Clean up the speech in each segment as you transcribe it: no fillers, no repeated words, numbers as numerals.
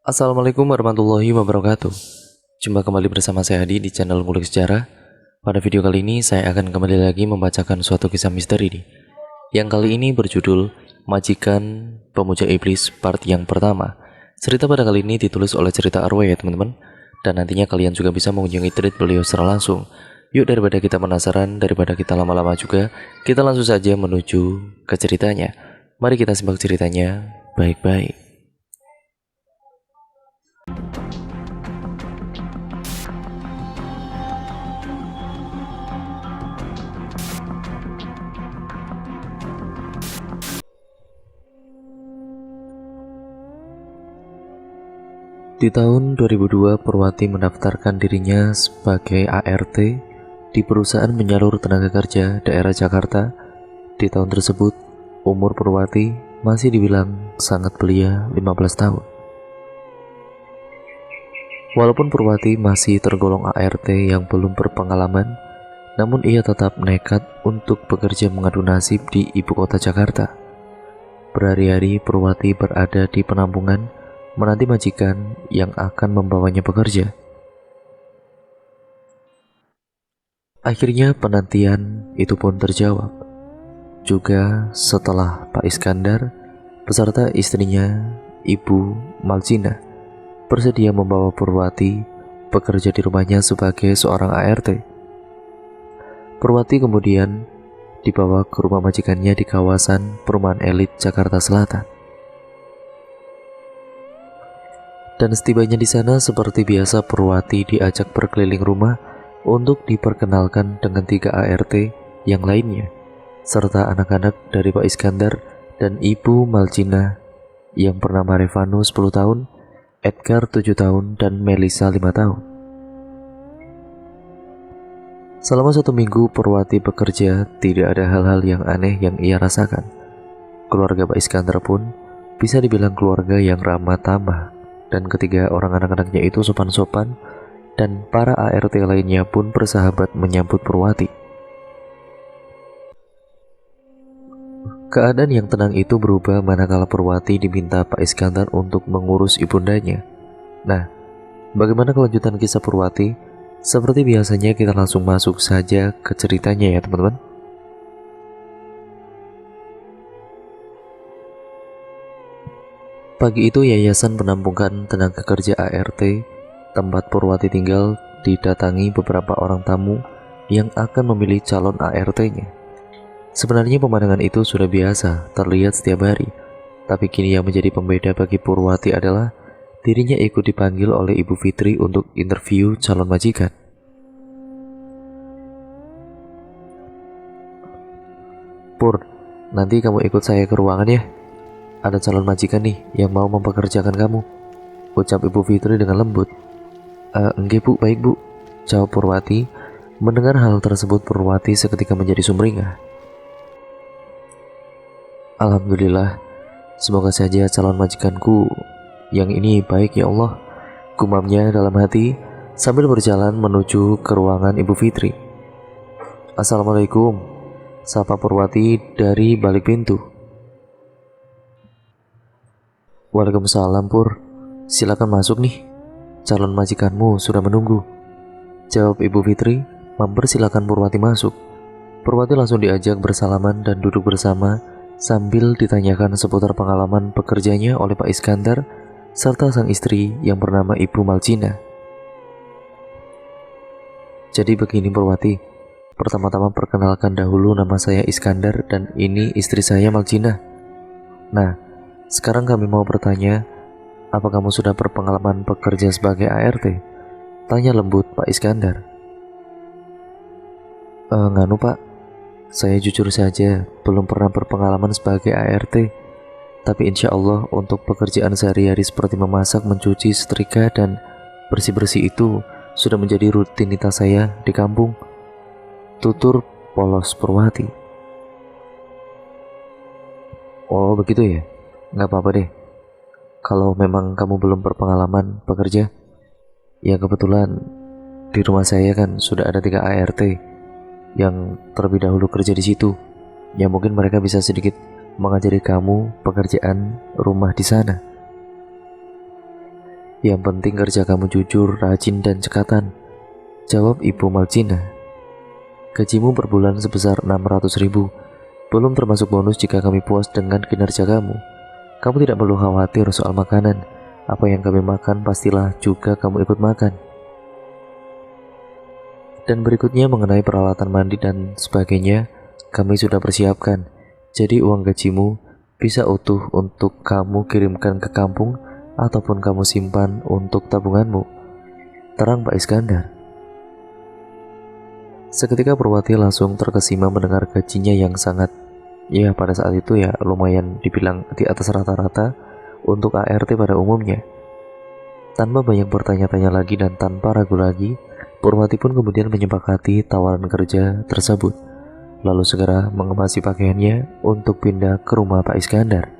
Assalamualaikum warahmatullahi wabarakatuh. Jumpa kembali bersama saya Adi di channel Ngulik Sejarah. Pada video kali ini saya akan kembali lagi membacakan suatu kisah misteri nih. Yang kali ini berjudul Majikan Pemuja Iblis part yang pertama. Cerita pada kali ini ditulis oleh Cerita Arwah ya teman-teman. Dan nantinya kalian juga bisa mengunjungi thread beliau secara langsung. Yuk daripada kita penasaran, daripada kita lama-lama juga, kita langsung saja menuju ke ceritanya. Mari kita simak ceritanya baik-baik. Di tahun 2002, Purwati mendaftarkan dirinya sebagai ART di perusahaan penyalur tenaga kerja daerah Jakarta. Di tahun tersebut, umur Purwati masih dibilang sangat belia, 15 tahun. Walaupun Purwati masih tergolong ART yang belum berpengalaman, namun ia tetap nekat untuk bekerja mengadu nasib di ibu kota Jakarta. Berhari-hari Purwati berada di penampungan menanti majikan yang akan membawanya bekerja. Akhirnya penantian itu pun terjawab. Juga setelah Pak Iskandar beserta istrinya, Ibu Malcina, bersedia membawa Purwati bekerja di rumahnya sebagai seorang ART. Purwati kemudian dibawa ke rumah majikannya di kawasan perumahan elit Jakarta Selatan. Dan setibanya di sana, seperti biasa, Purwati diajak berkeliling rumah untuk diperkenalkan dengan 3 ART yang lainnya, serta anak-anak dari Pak Iskandar dan Ibu Malcina yang bernama Revano 10 tahun, Edgar 7 tahun, dan Melisa 5 tahun. Selama 1 minggu Purwati bekerja, tidak ada hal-hal yang aneh yang ia rasakan. Keluarga Pak Iskandar pun bisa dibilang keluarga yang ramah tamah, dan ketiga orang anak-anaknya itu sopan-sopan, dan para ART lainnya pun bersahabat menyambut Purwati. Keadaan yang tenang itu berubah manakala Purwati diminta Pak Iskandar untuk mengurus ibundanya. Nah, bagaimana kelanjutan kisah Purwati? Seperti biasanya kita langsung masuk saja ke ceritanya ya teman-teman. Pagi itu Yayasan Penampungan Tenaga Kerja ART tempat Purwati tinggal didatangi beberapa orang tamu yang akan memilih calon ART-nya. Sebenarnya pemandangan itu sudah biasa terlihat setiap hari, tapi kini yang menjadi pembeda bagi Purwati adalah dirinya ikut dipanggil oleh Ibu Fitri untuk interview calon majikan. Pur, nanti kamu ikut saya ke ruangan ya. Ada calon majikan nih yang mau mempekerjakan kamu, ucap Ibu Fitri dengan lembut. Enggak bu, baik bu, jawab Purwati. Mendengar hal tersebut, Purwati seketika menjadi sumringah. Alhamdulillah, semoga saja calon majikanku yang ini baik ya Allah, gumamnya dalam hati sambil berjalan menuju ke ruangan Ibu Fitri. Assalamualaikum, sapa Purwati dari balik pintu. Waalaikumsalam Pur, silakan masuk nih, calon majikanmu sudah menunggu, jawab Ibu Fitri mempersilakan Purwati masuk. Purwati langsung diajak bersalaman dan duduk bersama sambil ditanyakan seputar pengalaman pekerjanya oleh Pak Iskandar serta sang istri yang bernama Ibu Malcina. Jadi begini Purwati, pertama-tama perkenalkan dahulu, nama saya Iskandar dan ini istri saya Malcina. Nah, sekarang kami mau bertanya, apa kamu sudah berpengalaman bekerja sebagai ART? Tanya lembut Pak Iskandar. Nganu Pak, saya jujur saja belum pernah berpengalaman sebagai ART. Tapi insya Allah untuk pekerjaan sehari-hari seperti memasak, mencuci, setrika, dan bersih-bersih itu sudah menjadi rutinitas saya di kampung, tutur polos Purwati. Oh begitu ya? Nggak apa-apa deh, kalau memang kamu belum berpengalaman bekerja. Ya kebetulan di rumah saya kan sudah ada 3 ART yang terlebih dahulu kerja di situ. Ya mungkin mereka bisa sedikit mengajari kamu pekerjaan rumah di sana. Yang penting kerja kamu jujur, rajin, dan cekatan, jawab Ibu Malcina. Gajimu per bulan sebesar 600.000, belum termasuk bonus jika kami puas dengan kinerja kamu. Kamu tidak perlu khawatir soal makanan. Apa yang kami makan pastilah juga kamu ikut makan. Dan berikutnya mengenai peralatan mandi dan sebagainya, kami sudah persiapkan. Jadi uang gajimu bisa utuh untuk kamu kirimkan ke kampung ataupun kamu simpan untuk tabunganmu, terang Pak Iskandar. Seketika Purwati langsung terkesima mendengar gajinya yang sangat, ya pada saat itu ya lumayan dibilang di atas rata-rata untuk ART pada umumnya. Tanpa banyak bertanya-tanya lagi dan tanpa ragu lagi, Purwati pun kemudian menyepakati tawaran kerja tersebut, lalu segera mengemasi pakaiannya untuk pindah ke rumah Pak Iskandar.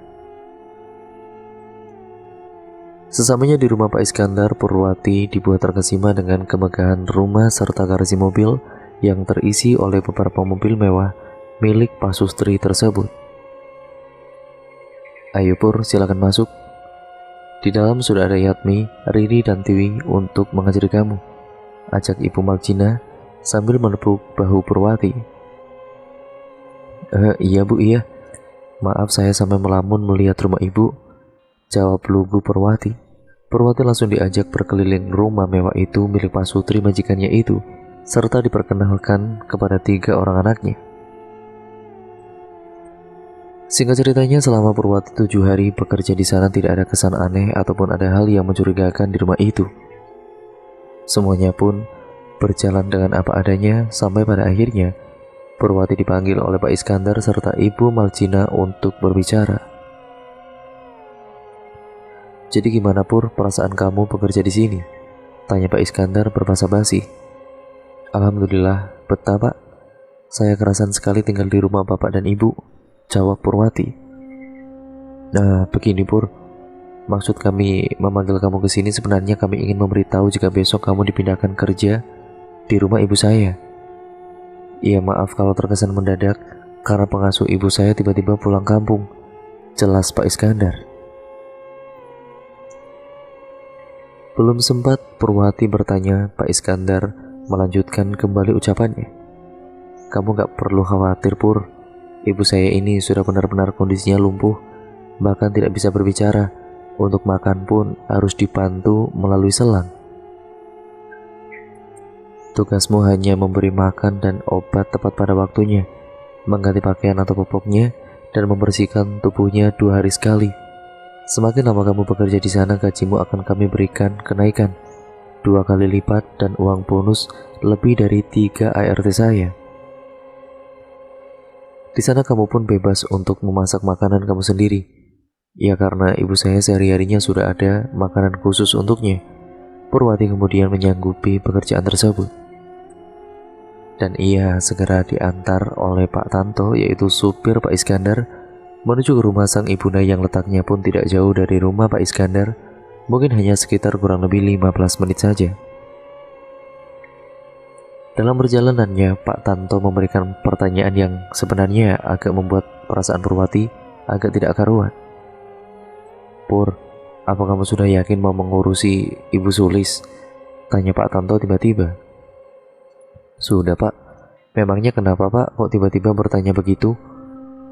Sesamanya di rumah Pak Iskandar, Purwati dibuat terkesima dengan kemegahan rumah serta garasi mobil yang terisi oleh beberapa mobil mewah milik Pak Sustri tersebut. Ayo Pur, silakan masuk. Di dalam sudah ada Yatmi, Riri, dan Tiwi untuk mengajari kamu, ajak Ibu Malcina sambil menepuk bahu Purwati. Iya Bu, iya. Maaf saya sampai melamun melihat rumah Ibu, jawab lugu Purwati. Purwati langsung diajak berkeliling rumah mewah itu milik Pak Sutri majikannya itu, serta diperkenalkan kepada 3 orang anaknya. Singkat ceritanya, selama Purwati 7 hari bekerja di sana tidak ada kesan aneh ataupun ada hal yang mencurigakan di rumah itu. Semuanya pun berjalan dengan apa adanya sampai pada akhirnya Purwati dipanggil oleh Pak Iskandar serta Ibu Malcina untuk berbicara. Jadi gimana Pur perasaan kamu bekerja di sini? Tanya Pak Iskandar berbahasa basi. Alhamdulillah, betah Pak. Saya kerasan sekali tinggal di rumah Bapak dan Ibu, jawab Purwati. Nah, begini Pur, maksud kami memanggil kamu ke sini sebenarnya kami ingin memberitahu jika besok kamu dipindahkan kerja di rumah ibu saya. Iya maaf kalau terkesan mendadak, karena pengasuh ibu saya tiba-tiba pulang kampung, jelas Pak Iskandar. Belum sempat Purwati bertanya, Pak Iskandar melanjutkan kembali ucapannya. Kamu gak perlu khawatir Pur, ibu saya ini sudah benar-benar kondisinya lumpuh, bahkan tidak bisa berbicara. Untuk makan pun harus dibantu melalui selang. Tugasmu hanya memberi makan dan obat tepat pada waktunya, mengganti pakaian atau popoknya, dan membersihkan tubuhnya 2 hari sekali. Semakin lama kamu bekerja di sana, gajimu akan kami berikan kenaikan 2 kali lipat dan uang bonus lebih dari 3 ART saya. Di sana kamu pun bebas untuk memasak makanan kamu sendiri. Ya karena ibu saya sehari-harinya sudah ada makanan khusus untuknya. Purwati kemudian menyanggupi pekerjaan tersebut. Dan ia segera diantar oleh Pak Tanto, yaitu supir Pak Iskandar, menuju ke rumah sang ibunda yang letaknya pun tidak jauh dari rumah Pak Iskandar, mungkin hanya sekitar kurang lebih 15 menit saja. Dalam perjalanannya, Pak Tanto memberikan pertanyaan yang sebenarnya agak membuat perasaan Purwati agak tidak karuan. Pur, apa kamu sudah yakin mau mengurusi Ibu Sulis? Tanya Pak Tanto tiba-tiba. Sudah Pak. Memangnya kenapa Pak kok tiba-tiba bertanya begitu?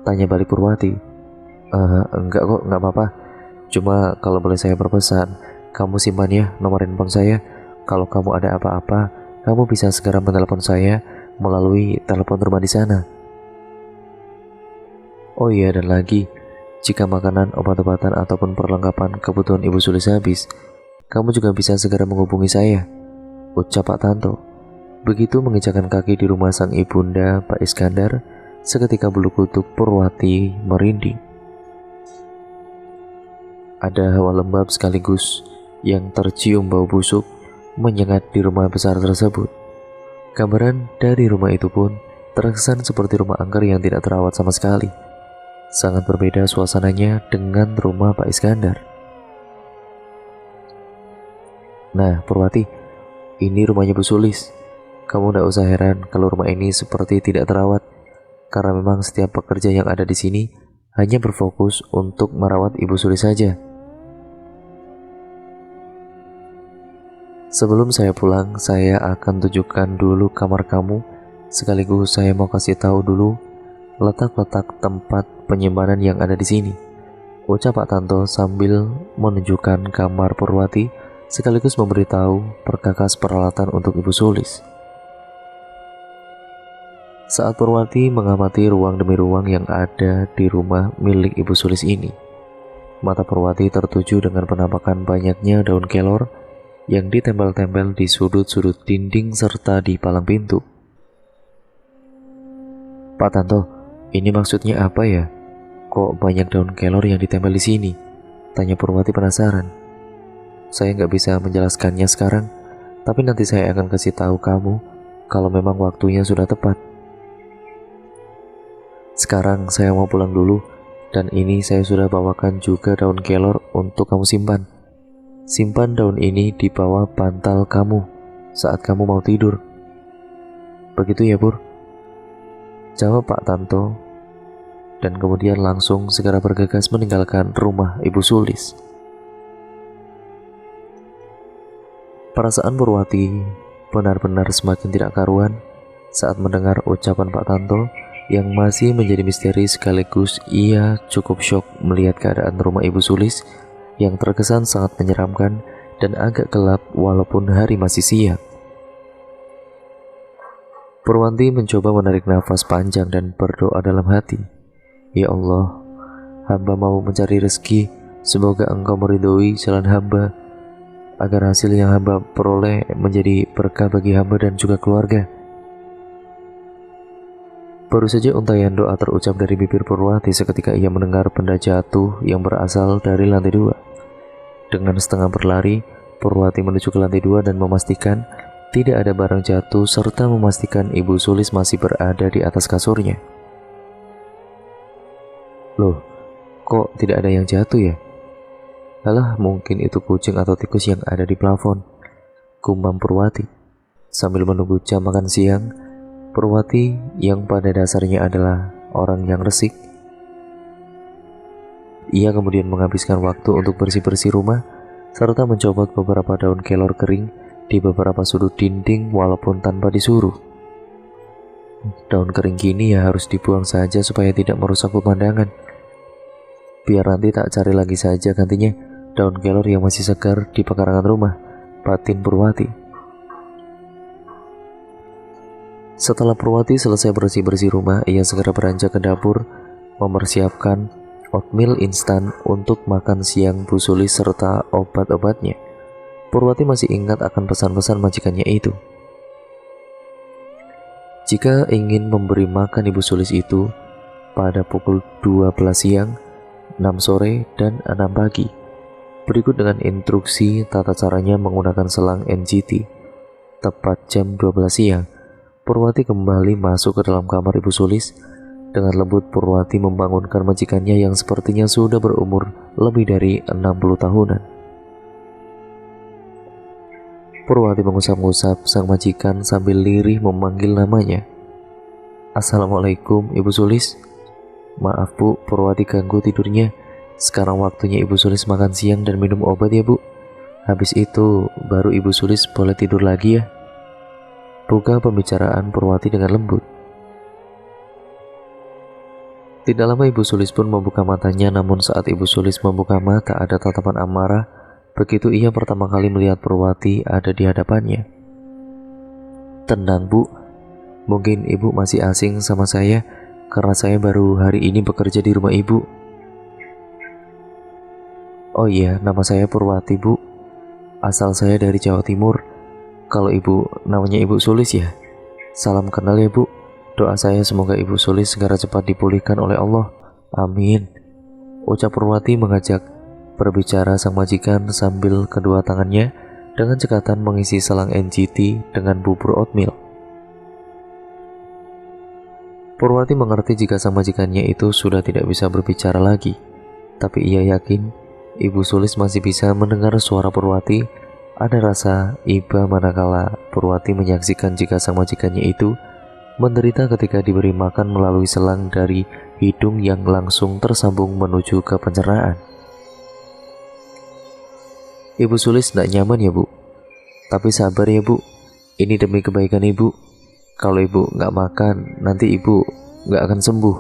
Tanya balik Purwati. Enggak kok, enggak apa-apa. Cuma kalau boleh saya berpesan, kamu simpan ya nomor handphone saya. Kalau kamu ada apa-apa, kamu bisa segera menelepon saya melalui telepon rumah di sana. Oh iya, dan lagi, jika makanan, obat-obatan ataupun perlengkapan kebutuhan Ibu Sulis habis, kamu juga bisa segera menghubungi saya, ucap Pak Tanto. Begitu menginjakkan kaki di rumah sang ibunda Pak Iskandar, seketika bulu kuduk Purwati merinding. Ada hawa lembab sekaligus yang tercium bau busuk menyengat di rumah besar tersebut. Gambaran dari rumah itu pun terkesan seperti rumah angker yang tidak terawat sama sekali. Sangat berbeda suasananya dengan rumah Pak Iskandar. Nah Purwati, ini rumahnya Bu Sulis. Kamu tidak usah heran kalau rumah ini seperti tidak terawat, karena memang setiap pekerja yang ada di sini hanya berfokus untuk merawat Ibu Sulis saja. Sebelum saya pulang, saya akan tunjukkan dulu kamar kamu. Sekaligus saya mau kasih tahu dulu letak-letak tempat penyimpanan yang ada di sini, ucap Pak Tanto sambil menunjukkan kamar Purwati sekaligus memberitahu perkakas peralatan untuk Ibu Sulis. Saat Purwati mengamati ruang demi ruang yang ada di rumah milik Ibu Sulis ini, mata Purwati tertuju dengan penampakan banyaknya daun kelor yang ditempel-tempel di sudut-sudut dinding serta di palang pintu. Pak Tanto, ini maksudnya apa ya? Kok banyak daun kelor yang ditempel di sini? Tanya Purwati penasaran. Saya nggak bisa menjelaskannya sekarang, tapi nanti saya akan kasih tahu kamu kalau memang waktunya sudah tepat. Sekarang saya mau pulang dulu, dan ini saya sudah bawakan juga daun kelor untuk kamu simpan. Simpan daun ini di bawah bantal kamu saat kamu mau tidur. Begitu ya, Pur? Jawab Pak Tanto, dan kemudian langsung segera bergegas meninggalkan rumah Ibu Sulis. Perasaan Purwati benar-benar semakin tidak karuan saat mendengar ucapan Pak Tanto yang masih menjadi misteri, sekaligus ia cukup syok melihat keadaan rumah Ibu Sulis yang terkesan sangat menyeramkan dan agak gelap walaupun hari masih siang. Purwanti mencoba menarik nafas panjang dan berdoa dalam hati. Ya Allah, hamba mau mencari rezeki, semoga Engkau meridhoi jalan hamba, agar hasil yang hamba peroleh menjadi berkah bagi hamba dan juga keluarga. Baru saja untayan doa terucap dari bibir Purwati seketika ia mendengar benda jatuh yang berasal dari lantai 2. Dengan setengah berlari, Purwati menuju ke lantai 2 dan memastikan tidak ada barang jatuh serta memastikan Ibu Sulis masih berada di atas kasurnya. Loh, kok tidak ada yang jatuh ya? Alah, mungkin itu kucing atau tikus yang ada di plafon, gumam Purwati. Sambil menunggu jam makan siang, Purwati yang pada dasarnya adalah orang yang resik, ia kemudian menghabiskan waktu untuk bersih-bersih rumah serta mencopot beberapa daun kelor kering di beberapa sudut dinding walaupun tanpa disuruh. Daun kering gini ya harus dibuang saja supaya tidak merusak pemandangan. Biar nanti tak cari lagi saja gantinya daun kelor yang masih segar di pekarangan rumah, batin Purwati. Setelah Purwati selesai bersih-bersih rumah, ia segera beranjak ke dapur mempersiapkan oatmeal instan untuk makan siang Bu Sulis serta obat-obatnya. Purwati masih ingat akan pesan-pesan majikannya itu. Jika ingin memberi makan Ibu Sulis itu pada pukul 12 siang, 6 sore, dan 6 pagi. Berikut dengan instruksi tata caranya menggunakan selang NGT. Tepat jam 12 siang, Purwati kembali masuk ke dalam kamar Ibu Sulis. Dengan lembut Purwati membangunkan majikannya yang sepertinya sudah berumur lebih dari 60 tahunan. Purwati mengusap-ngusap sang majikan sambil lirih memanggil namanya. Assalamualaikum Ibu Sulis. Maaf Bu, Purwati ganggu tidurnya. Sekarang waktunya Ibu Sulis makan siang dan minum obat ya Bu. Habis itu baru Ibu Sulis boleh tidur lagi ya. Buka pembicaraan Purwati dengan lembut. Tidak lama Ibu Sulis pun membuka matanya, namun saat Ibu Sulis membuka mata ada tatapan amarah begitu ia pertama kali melihat Purwati ada di hadapannya. Tenang Bu, mungkin Ibu masih asing sama saya karena saya baru hari ini bekerja di rumah Ibu. Oh iya, nama saya Purwati Bu, asal saya dari Jawa Timur. Kalau Ibu namanya Ibu Sulis ya, salam kenal ya Bu. Doa saya semoga Ibu Sulis segera cepat dipulihkan oleh Allah. Amin, ucap Purwati mengajak berbicara sang majikan sambil kedua tangannya dengan cekatan mengisi selang NGT dengan bubur oatmeal. Purwati mengerti jika sang majikannya itu sudah tidak bisa berbicara lagi, tapi ia yakin Ibu Sulis masih bisa mendengar suara Purwati. Ada rasa iba manakala Purwati menyaksikan jika sang majikannya itu menderita ketika diberi makan melalui selang dari hidung yang langsung tersambung menuju ke pencernaan. Ibu Sulis tidak nyaman ya Bu? Tapi sabar ya Bu, ini demi kebaikan Ibu. Kalau Ibu nggak makan, nanti Ibu nggak akan sembuh,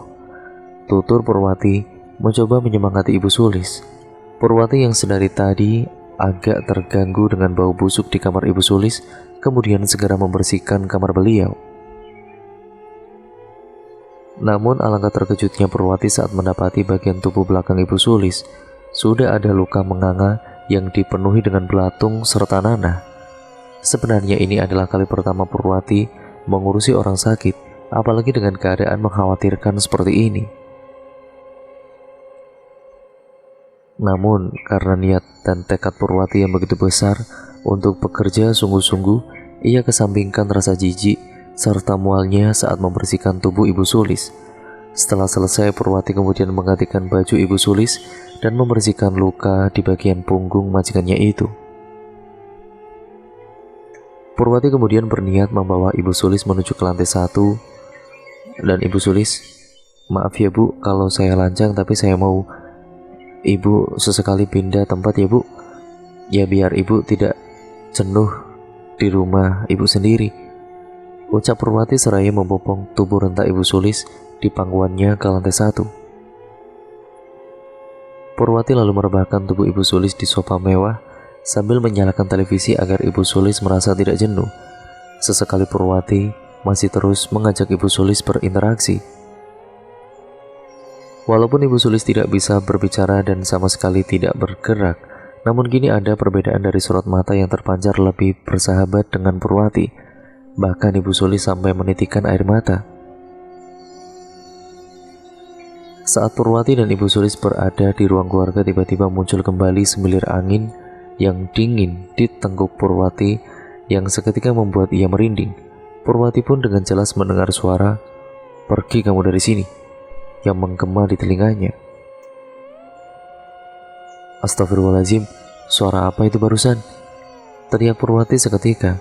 tutur Purwati mencoba menyemangati Ibu Sulis. Purwati yang sedari tadi agak terganggu dengan bau busuk di kamar Ibu Sulis, kemudian segera membersihkan kamar beliau. Namun alangkah terkejutnya Purwati saat mendapati bagian tubuh belakang Ibu Sulis sudah ada luka menganga yang dipenuhi dengan belatung serta nanah. Sebenarnya ini adalah kali pertama Purwati mengurusi orang sakit, apalagi dengan keadaan mengkhawatirkan seperti ini. Namun karena niat dan tekad Purwati yang begitu besar untuk bekerja sungguh-sungguh, ia kesampingkan rasa jijik serta mualnya saat membersihkan tubuh Ibu Sulis. Setelah selesai, Purwati kemudian menggantikan baju Ibu Sulis dan membersihkan luka di bagian punggung majikannya itu. Purwati kemudian berniat membawa Ibu Sulis menuju ke lantai 1. Dan Ibu Sulis, maaf ya Bu kalau saya lancang, tapi saya mau Ibu sesekali pindah tempat ya Bu. Ya biar Ibu tidak jenuh di rumah Ibu sendiri, ucap Purwati seraya membopong tubuh renta Ibu Sulis di pangkuannya ke lantai 1. Purwati lalu merebahkan tubuh Ibu Sulis di sofa mewah sambil menyalakan televisi agar Ibu Sulis merasa tidak jenuh. Sesekali Purwati masih terus mengajak Ibu Sulis berinteraksi. Walaupun Ibu Sulis tidak bisa berbicara dan sama sekali tidak bergerak, namun kini ada perbedaan dari sorot mata yang terpancar lebih bersahabat dengan Purwati. Bahkan Ibu Sulis sampai menitikkan air mata. Saat Purwati dan Ibu Sulis berada di ruang keluarga, tiba-tiba muncul kembali semilir angin yang dingin di tengkuk Purwati yang seketika membuat ia merinding. Purwati pun dengan jelas mendengar suara, "Pergi kamu dari sini," yang menggema di telinganya. Astagfirullahaladzim, suara apa itu barusan? Teriak Purwati seketika.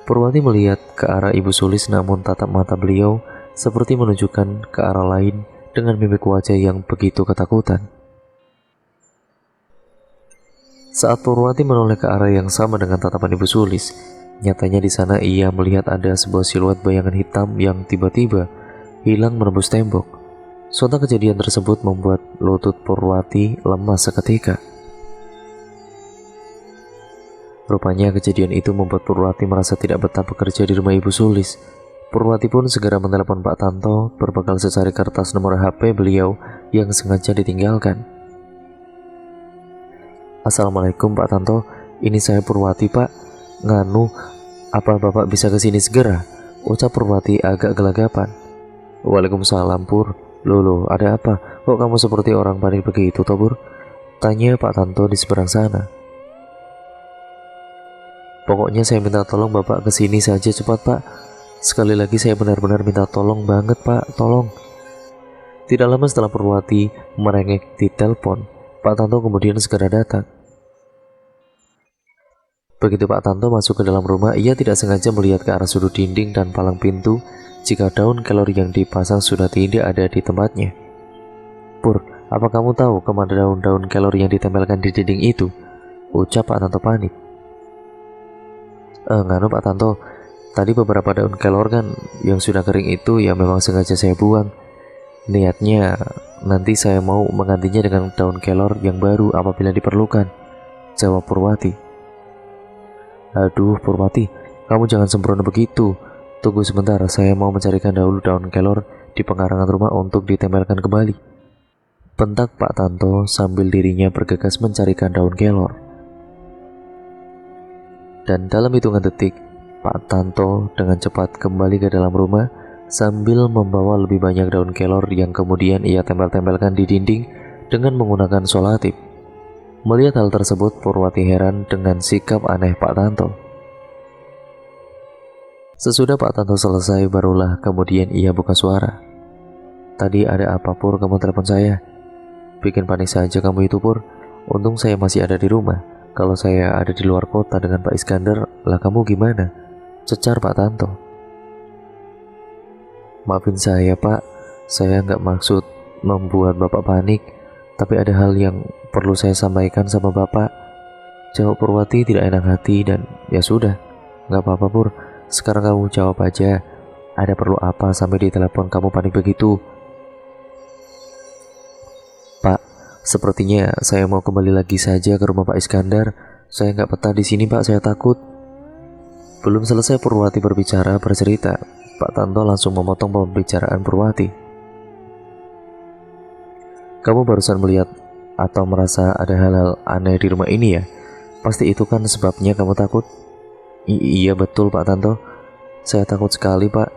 Purwati melihat ke arah Ibu Sulis, namun tatap mata beliau seperti menunjukkan ke arah lain dengan mimik wajah yang begitu ketakutan. Saat Purwati menoleh ke arah yang sama dengan tatapan Ibu Sulis, nyatanya di sana ia melihat ada sebuah siluet bayangan hitam yang tiba-tiba hilang menembus tembok. Sontak kejadian tersebut membuat lutut Purwati lemas seketika. Rupanya kejadian itu membuat Purwati merasa tidak betah bekerja di rumah Ibu Sulis. Purwati pun segera menelepon Pak Tanto berbekal secari kertas nomor HP beliau yang sengaja ditinggalkan. "Assalamualaikum Pak Tanto, ini saya Purwati Pak. Nganu, apa Bapak bisa kesini segera?" ucap Purwati agak gelagapan. "Waalaikumsalam Pur. Loh, ada apa? Kok kamu seperti orang panik begitu toh Pur?" tanya Pak Tanto di seberang sana. "Pokoknya saya minta tolong Bapak kesini saja cepat Pak. Sekali lagi saya benar-benar minta tolong banget Pak, tolong." Tidak lama setelah Purwati merengek di telepon, Pak Tanto kemudian segera datang. Begitu Pak Tanto masuk ke dalam rumah, ia tidak sengaja melihat ke arah sudut dinding dan palang pintu jika daun kelor yang dipasang sudah tidak ada di tempatnya. "Pur, apa kamu tahu kemana daun-daun kelor yang ditempelkan di dinding itu?" ucap Pak Tanto panik. Nganu Pak Tanto, tadi beberapa daun kelor kan yang sudah kering itu ya memang sengaja saya buang. Niatnya nanti saya mau menggantinya dengan daun kelor yang baru apabila diperlukan, jawab Purwati. "Aduh Purwati, kamu jangan sembrono begitu. Tunggu sebentar, saya mau mencarikan dahulu daun kelor di pekarangan rumah untuk ditempelkan kembali," bentak Pak Tanto sambil dirinya bergegas mencarikan daun kelor. Dan dalam hitungan detik, Pak Tanto dengan cepat kembali ke dalam rumah sambil membawa lebih banyak daun kelor yang kemudian ia tempel-tempelkan di dinding dengan menggunakan solatif. Melihat hal tersebut, Purwati heran dengan sikap aneh Pak Tanto. Sesudah Pak Tanto selesai, barulah kemudian ia buka suara. "Tadi ada apa Pur, kamu telepon saya? Bikin panik saja kamu itu Pur. Untung saya masih ada di rumah. Kalau saya ada di luar kota dengan Pak Iskandar, lah kamu gimana?" cecar Pak Tanto. "Maafin saya Pak, saya nggak maksud membuat Bapak panik, tapi ada hal yang perlu saya sampaikan sama Bapak," jawab Purwati tidak enak hati. Dan ya sudah, Gak apa-apa Pur, sekarang kamu jawab aja. Ada perlu apa sampai di telepon kamu panik begitu? Pak, sepertinya saya mau kembali lagi saja ke rumah Pak Iskandar. Saya nggak betah di sini Pak, saya takut. Belum selesai Purwati berbicara bercerita, Pak Tanto langsung memotong pembicaraan Purwati. Kamu barusan melihat atau merasa ada hal-hal aneh di rumah ini ya? Pasti itu kan sebabnya kamu takut? Iya betul Pak Tanto. Saya takut sekali Pak.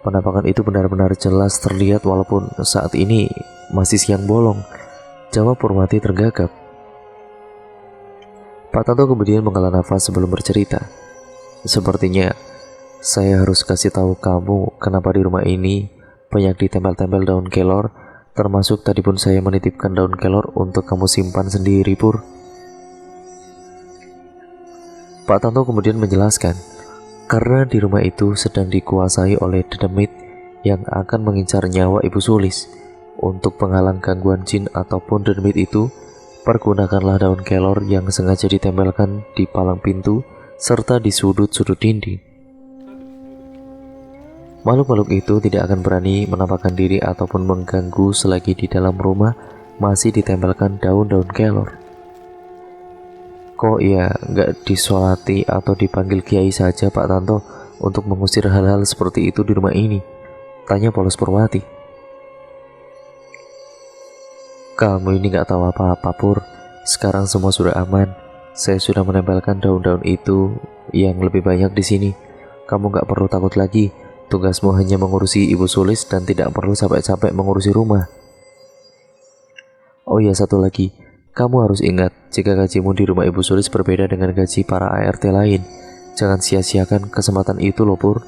Penampakan itu benar-benar jelas terlihat walaupun saat ini masih siang bolong, jawab Purwati tergagap. Pak Tanto kemudian menghela nafas sebelum bercerita. Sepertinya saya harus kasih tahu kamu kenapa di rumah ini banyak ditempel-tempel daun kelor, termasuk tadi pun saya menitipkan daun kelor untuk kamu simpan sendiri Pur. Pak Tanto kemudian menjelaskan, karena di rumah itu sedang dikuasai oleh dedemit yang akan mengincar nyawa Ibu Sulis. Untuk penghalang gangguan jin ataupun dedemit itu, pergunakanlah daun kelor yang sengaja ditempelkan di palang pintu serta di sudut-sudut dinding. Makhluk-makhluk itu tidak akan berani menampakkan diri ataupun mengganggu selagi di dalam rumah masih ditempelkan daun-daun kelor. Kok ya nggak disolati atau dipanggil kiai saja Pak Tanto untuk mengusir hal-hal seperti itu di rumah ini? Tanya polos Purwati. Kamu ini nggak tahu apa-apa Pur. Sekarang semua sudah aman. Saya sudah menempelkan daun-daun itu yang lebih banyak di sini. Kamu nggak perlu takut lagi. Tugasmu hanya mengurusi Ibu Sulis dan tidak perlu capek-capek mengurusi rumah. Oh iya satu lagi. Kamu harus ingat, jika gajimu di rumah Ibu Sulis berbeda dengan gaji para ART lain. Jangan sia-siakan kesempatan itu loh Pur.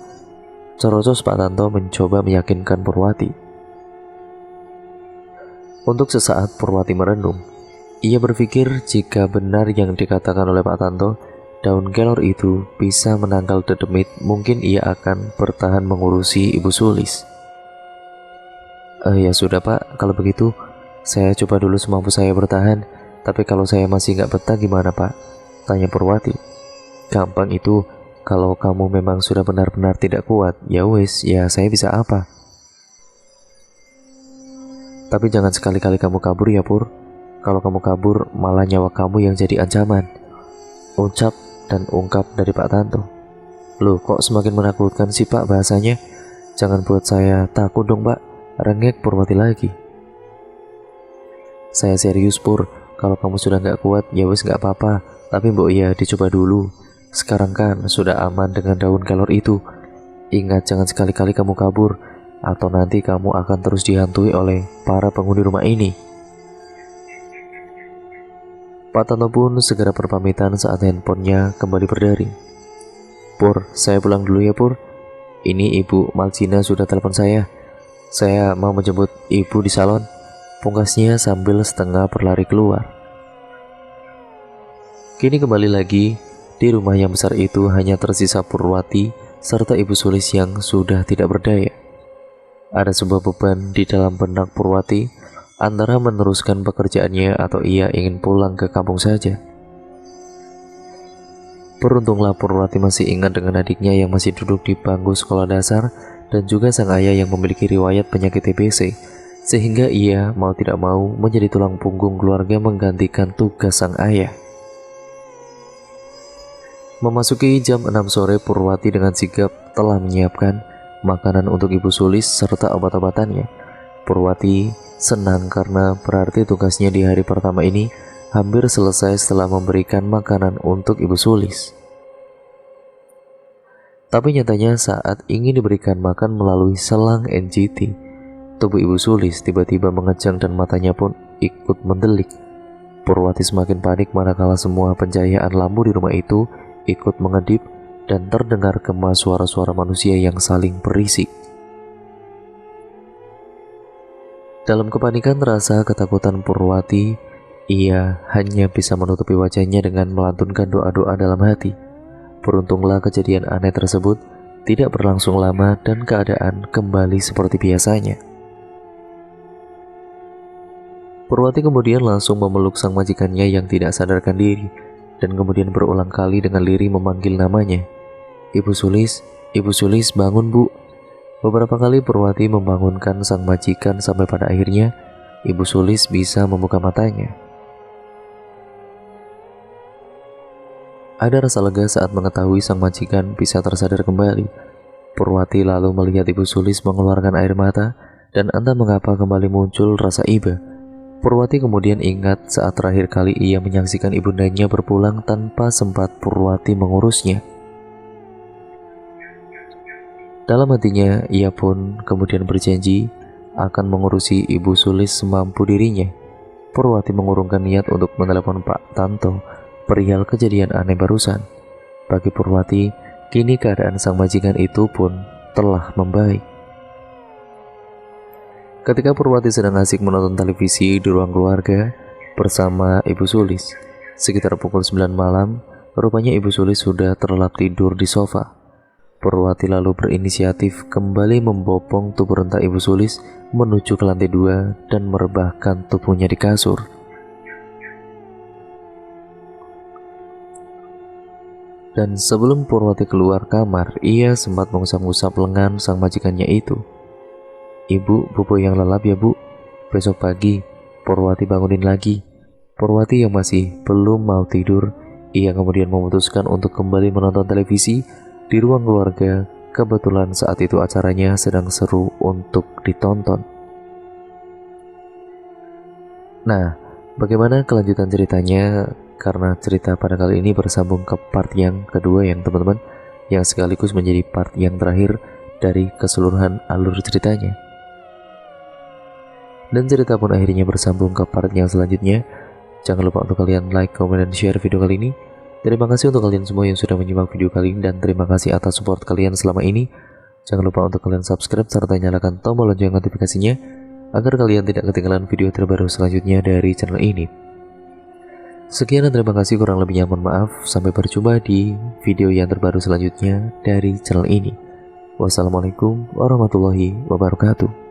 Corocos Pak Tanto mencoba meyakinkan Purwati. Untuk sesaat Purwati merenung. Ia berpikir jika benar yang dikatakan oleh Pak Tanto, daun kelor itu bisa menangkal dedemit, mungkin ia akan bertahan mengurusi Ibu Sulis. Ya sudah Pak, kalau begitu saya coba dulu semampu saya bertahan. Tapi kalau saya masih nggak betah gimana Pak? Tanya Purwati. Gampang itu, kalau kamu memang sudah benar-benar tidak kuat, ya wes, ya saya bisa apa? Tapi jangan sekali-kali kamu kabur ya Pur. Kalau kamu kabur, malah nyawa kamu yang jadi ancaman. Ucap dan ungkap dari Pak Tanto. Loh kok semakin menakutkan sih Pak bahasanya? Jangan buat saya takut dong Pak. Rengek Purwati lagi. Saya serius Pur. Kalau kamu sudah nggak kuat, ya wes nggak apa-apa. Tapi mbok ya dicoba dulu. Sekarang kan sudah aman dengan daun kelor itu. Ingat jangan sekali-kali kamu kabur, atau nanti kamu akan terus dihantui oleh para penghuni rumah ini. Pak Tanto pun segera berpamitan saat handphonenya kembali berdering. Pur, saya pulang dulu ya Pur. Ini Ibu Malcina sudah telepon saya. Saya mau menjemput Ibu di salon. Pungkasnya sambil setengah berlari keluar. Kini kembali lagi, di rumah yang besar itu hanya tersisa Purwati serta Ibu Sulis yang sudah tidak berdaya. Ada sebuah beban di dalam benak Purwati, antara meneruskan pekerjaannya atau ia ingin pulang ke kampung saja. Beruntunglah Purwati masih ingat dengan adiknya yang masih duduk di bangku sekolah dasar dan juga sang ayah yang memiliki riwayat penyakit TBC, sehingga ia mau tidak mau menjadi tulang punggung keluarga menggantikan tugas sang ayah. Memasuki jam 6 sore, Purwati dengan sigap telah menyiapkan makanan untuk Ibu Sulis serta obat-obatannya. Purwati senang karena berarti tugasnya di hari pertama ini hampir selesai setelah memberikan makanan untuk Ibu Sulis. Tapi nyatanya saat ingin diberikan makan melalui selang NGT, tubuh Ibu Sulis tiba-tiba mengejang dan matanya pun ikut mendelik. Purwati semakin panik manakala semua pencahayaan lampu di rumah itu ikut mengedip dan terdengar gema suara-suara manusia yang saling berisik. Dalam kepanikan rasa ketakutan Purwati, ia hanya bisa menutupi wajahnya dengan melantunkan doa-doa dalam hati. Beruntunglah kejadian aneh tersebut tidak berlangsung lama dan keadaan kembali seperti biasanya. Purwati kemudian langsung memeluk sang majikannya yang tidak sadarkan diri dan kemudian berulang kali dengan lirih memanggil namanya. Ibu Sulis bangun bu." Beberapa kali Purwati membangunkan sang majikan sampai pada akhirnya Ibu Sulis bisa membuka matanya. Ada rasa lega saat mengetahui sang majikan bisa tersadar kembali. Purwati lalu melihat Ibu Sulis mengeluarkan air mata dan entah mengapa kembali muncul rasa iba. Purwati kemudian ingat saat terakhir kali ia menyaksikan ibundanya berpulang tanpa sempat Purwati mengurusnya. Dalam hatinya, ia pun kemudian berjanji akan mengurusi Ibu Sulis semampu dirinya. Purwati mengurungkan niat untuk menelepon Pak Tanto perihal kejadian aneh barusan. Bagi Purwati, kini keadaan sang majikan itu pun telah membaik. Ketika Purwati sedang asik menonton televisi di ruang keluarga bersama Ibu Sulis, sekitar pukul 9 malam, rupanya Ibu Sulis sudah terlelap tidur di sofa. Purwati lalu berinisiatif kembali membopong tubuh renta Ibu Sulis menuju ke lantai 2 dan merebahkan tubuhnya di kasur. Dan sebelum Purwati keluar kamar, ia sempat mengusap-ngusap lengan sang majikannya itu. "Ibu, bobo yang lelap ya bu. Besok pagi Purwati bangunin lagi." Purwati yang masih belum mau tidur, ia kemudian memutuskan untuk kembali menonton televisi di ruang keluarga. Kebetulan saat itu acaranya sedang seru untuk ditonton. Nah, bagaimana kelanjutan ceritanya? Karena cerita pada kali ini bersambung ke part yang kedua yang teman-teman, yang sekaligus menjadi part yang terakhir dari keseluruhan alur ceritanya. Dan cerita pun akhirnya bersambung ke part yang selanjutnya. Jangan lupa untuk kalian like, comment, dan share video kali ini. Terima kasih untuk kalian semua yang sudah menyimak video kali ini, dan terima kasih atas support kalian selama ini. Jangan lupa untuk kalian subscribe serta nyalakan tombol lonceng notifikasinya agar kalian tidak ketinggalan video terbaru selanjutnya dari channel ini. Sekian dan terima kasih, kurang lebihnya mohon maaf. Sampai berjumpa di video yang terbaru selanjutnya dari channel ini. Wassalamualaikum warahmatullahi wabarakatuh.